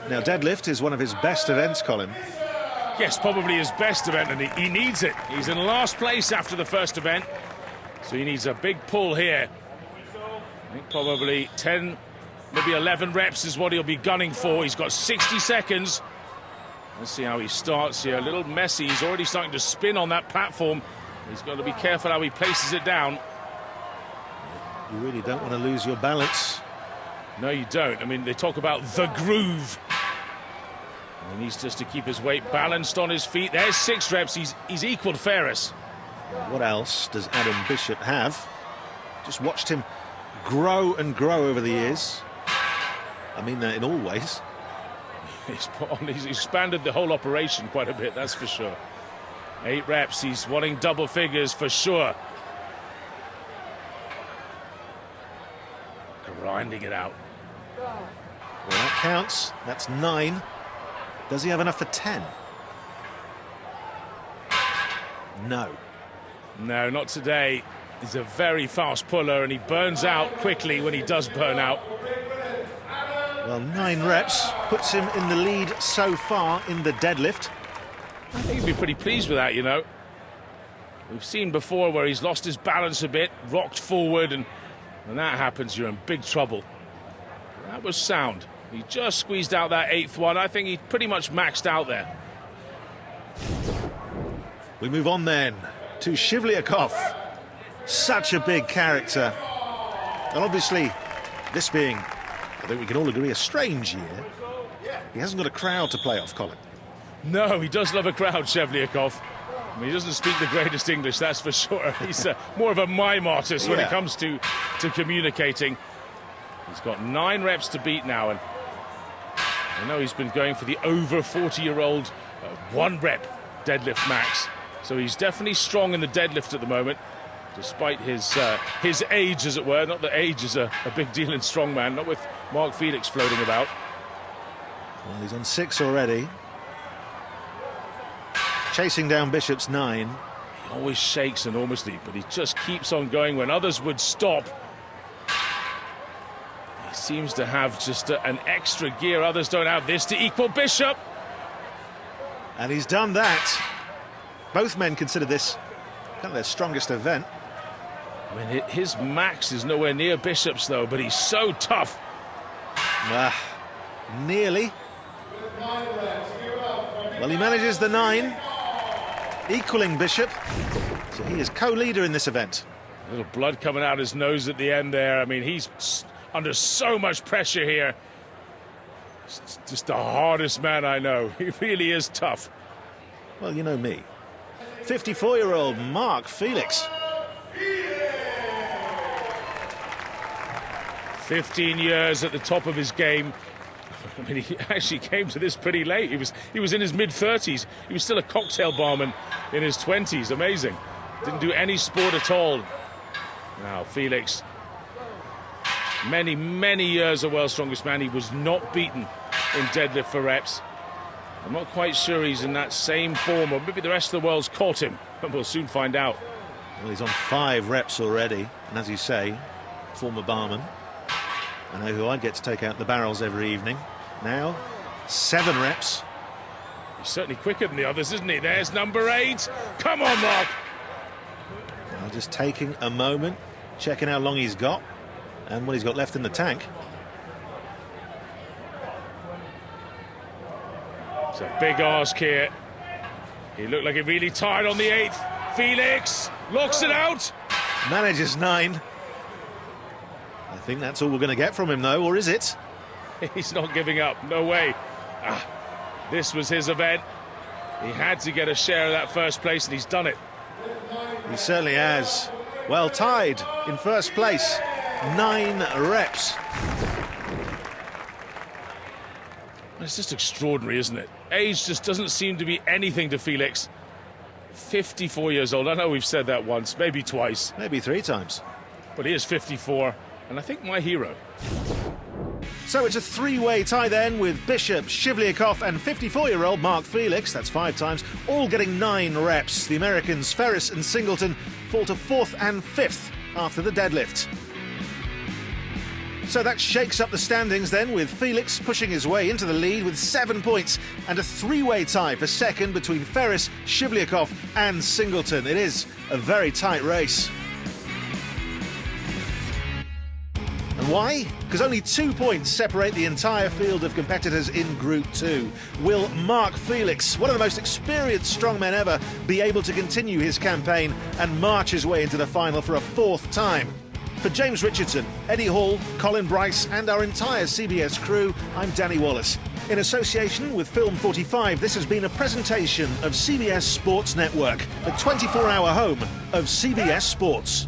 Now, deadlift is one of his best events, Colin. Yes, probably his best event, and he needs it. He's in last place after the first event, so he needs a big pull here. I think probably 10, maybe 11 reps is what he'll be gunning for. He's got 60 seconds. Let's see how he starts here. A little messy. He's already starting to spin on that platform. He's got to be careful how he places it down. You really don't want to lose your balance. No, you don't. I mean, they talk about the groove. He needs just to keep his weight balanced on his feet. There's 6 reps. He's equaled Ferris. What else does Adam Bishop have? Just watched him grow and grow over the years. I mean that in all ways. He's expanded the whole operation quite a bit, that's for sure. 8 reps. He's wanting double figures for sure. Grinding it out. Well, that counts. That's 9. Does he have enough for 10? No. No, not today. He's a very fast puller, and he burns out quickly when he does burn out. Well, 9 reps puts him in the lead so far in the deadlift. I think he'd be pretty pleased with that, you know. We've seen before where he's lost his balance a bit, rocked forward, and when that happens, you're in big trouble. That was sound. He just squeezed out that 8th one. I think he pretty much maxed out there. We move on then to Shivlyakov. Such a big character. And obviously, this being, I think we can all agree, a strange year, he hasn't got a crowd to play off, Colin. No, he does love a crowd, Shivlyakov. I mean, he doesn't speak the greatest English, that's for sure. He's more of a mime artist when it comes to communicating. He's got 9 reps to beat now, and I know he's been going for the over 40-year-old 1 rep deadlift max. So he's definitely strong in the deadlift at the moment, despite his age, as it were. Not that age is a big deal in strongman, not with Mark Felix floating about. Well, he's on 6 already. Chasing down Bishop's 9. He always shakes enormously, but he just keeps on going when others would stop. He seems to have just an extra gear. Others don't have this to equal Bishop. And he's done that. Both men consider this kind of their strongest event. I mean, his max is nowhere near Bishop's, though, but he's so tough. Nearly. Well, he manages the 9, equaling Bishop. So he is co-leader in this event. A little blood coming out his nose at the end there. I mean, he's under so much pressure here. He's just the hardest man I know. He really is tough. Well, you know me. 54-year-old Mark Felix. 15 years at the top of his game. I mean, he actually came to this pretty late. He was in his mid-30s. He was still a cocktail barman in his 20s. Amazing. Didn't do any sport at all. Now, Felix, many, many years a world's strongest man. He was not beaten in deadlift for reps. I'm not quite sure he's in that same form, or maybe the rest of the world's caught him, but we'll soon find out. Well, he's on 5 reps already, and as you say, former barman. I know who I'd get to take out the barrels every evening. Now, 7 reps. He's certainly quicker than the others, isn't he? There's number 8. Come on, Mark. Well, just taking a moment, checking how long he's got and what he's got left in the tank. It's a big ask here. He looked like he really tired on the 8th. Felix locks it out. Manages 9. I think that's all we're going to get from him, though, or is it? He's not giving up. No way. This was his event. He had to get a share of that first place, and he's done it. He certainly has. Well tied in first place. 9 reps. It's just extraordinary, isn't it? Age just doesn't seem to be anything to Felix. 54 years old. I know we've said that once, maybe twice. Maybe 3 times. But he is 54, and I think my hero. So it's a 3-way tie then, with Bishop, Shivlyakov and 54-year-old Mark Felix, that's 5 times, all getting 9 reps. The Americans, Ferris and Singleton, fall to 4th and 5th after the deadlift. So that shakes up the standings then, with Felix pushing his way into the lead with 7 points and a three-way tie for second between Ferris, Shivlyakov and Singleton. It is a very tight race. And why? Because only 2 points separate the entire field of competitors in Group 2. Will Mark Felix, one of the most experienced strongmen ever, be able to continue his campaign and march his way into the final for a fourth time? For James Richardson, Eddie Hall, Colin Bryce and our entire CBS crew, I'm Danny Wallace. In association with Film 45, this has been a presentation of CBS Sports Network, the 24-hour home of CBS Sports.